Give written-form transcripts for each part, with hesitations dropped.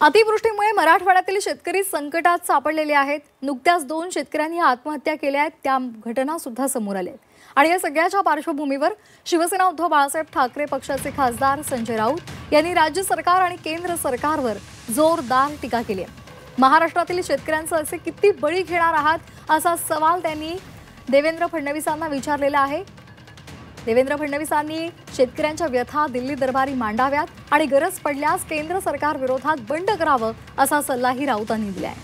अतिवृष्टीमुळे मराठवाड्यातील शेतकरी संकटात सापडलेले आहेत। नुकत्याच 2 शेतकऱ्यांनी आत्महत्या केल्या आहेत। त्या घटना सुद्धा समोर आल्या आणि या सगळ्याच्या पार्श्वभूमीवर शिवसेना उद्धव बाळासाहेब ठाकरे पक्षाचे खासदार संजय राऊत यांनी राज्य सरकार आणि केंद्र सरकारवर जोरदार टीका केली आहे। महाराष्ट्रातील शेतकऱ्यांचे असे किती बळी घेणार आहात असा सवाल त्यांनी देवेंद्र फडणवीसांना विचारलेला आहे। देवेंद्र फडणवीसांनी शेतकऱ्यांच्या व्यथा दिल्ली दरबारी मांडाव्यात आणि गरज पडल्यास केंद्र सरकार विरोधात बंड करावं असा सल्लाही राऊतांनी दिला आहे।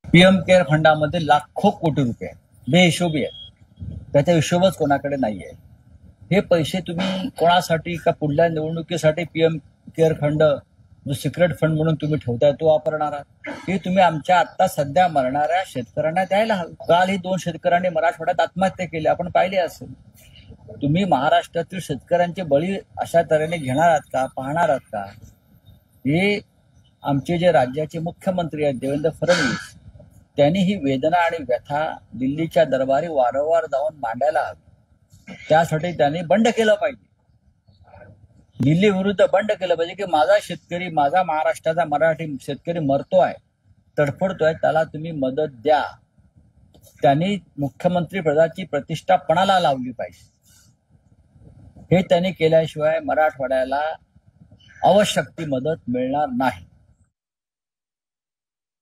पीएम केअर फंडामध्ये लाखो कोटी रुपये बेहिशोबी आहेत। त्याचा हिशोबच कोणाकडे नाहीये। हे पैसे तुम्ही कोणासाठी का पुढल्या निवडणुकीसाठी पीएम केअर फंड जो सिक्रेट फंड म्हणून तुम्ही ठेवताय तो वापरणार आहात? हे तुम्ही आमच्या आता सध्या मरणाऱ्या शेतकऱ्यांना द्यायला हवं। काल ही 2 शेतकऱ्यांनी मराठवाड्यात आत्महत्या केली, आपण पाहिली असेल। तुम्ही महाराष्ट्रातील शेतकऱ्यांचे बळी अशा तऱ्हेने घेणार आहात का, पाहणार आहात का? हे आमचे जे राज्याचे मुख्यमंत्री आहेत देवेंद्र फडणवीस, त्यांनी ही वेदना आणि व्यथा दिल्लीच्या दरबारी वारंवार जाऊन मांडायला हवी। त्यासाठी त्यांनी बंड केलं पाहिजे, दिल्ली विरुद्ध बंड केलं पाहिजे की माझा शेतकरी, माझा महाराष्ट्राचा मराठी शेतकरी मरतोय, तडफडतोय, त्याला तुम्ही मदत द्या। त्यांनी मुख्यमंत्री पदाची प्रतिष्ठा पणाला लावली पाहिजे। हे त्यांनी केल्याशिवाय मराठवाड्याला आवश्यक ती मदत मिळणार नाही।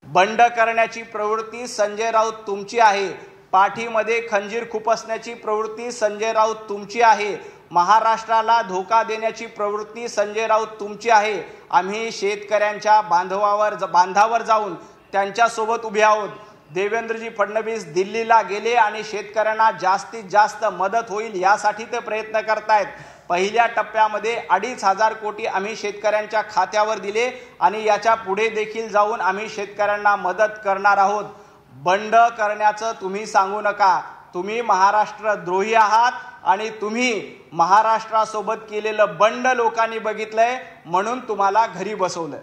बंड करण्याची प्रवृत्ती संजय राऊत तुमची आहे। पाठीमध्ये खंजीर खुपसण्याची प्रवृत्ती संजय राऊत तुमची आहे। महाराष्ट्राला धोका देण्याची प्रवृत्ती संजय राऊत तुमची आहे। आम्ही शेतकऱ्यांच्या बांधावर जाऊन त्यांच्यासोबत उभे आहोत। देवेंद्रजी फडणवीस दिल्लीला गेले आणि शेतकऱ्यांना जास्तीत जास्त मदत होईल यासाठी ते प्रयत्न करतायत। पहिल्या टप्प्यामध्ये 2,500 कोटी आम्ही शेतकऱ्यांच्या खात्यावर दिले आणि याच्या पुढे देखील जाऊन आम्ही शेतकऱ्यांना मदत करणार आहोत। बंड करण्याचं तुम्ही सांगू नका। तुम्ही महाराष्ट्र द्रोही आहात आणि तुम्ही महाराष्ट्रासोबत केलेलं बंड लोकांनी बघितलंय, म्हणून तुम्हाला घरी बसवलं।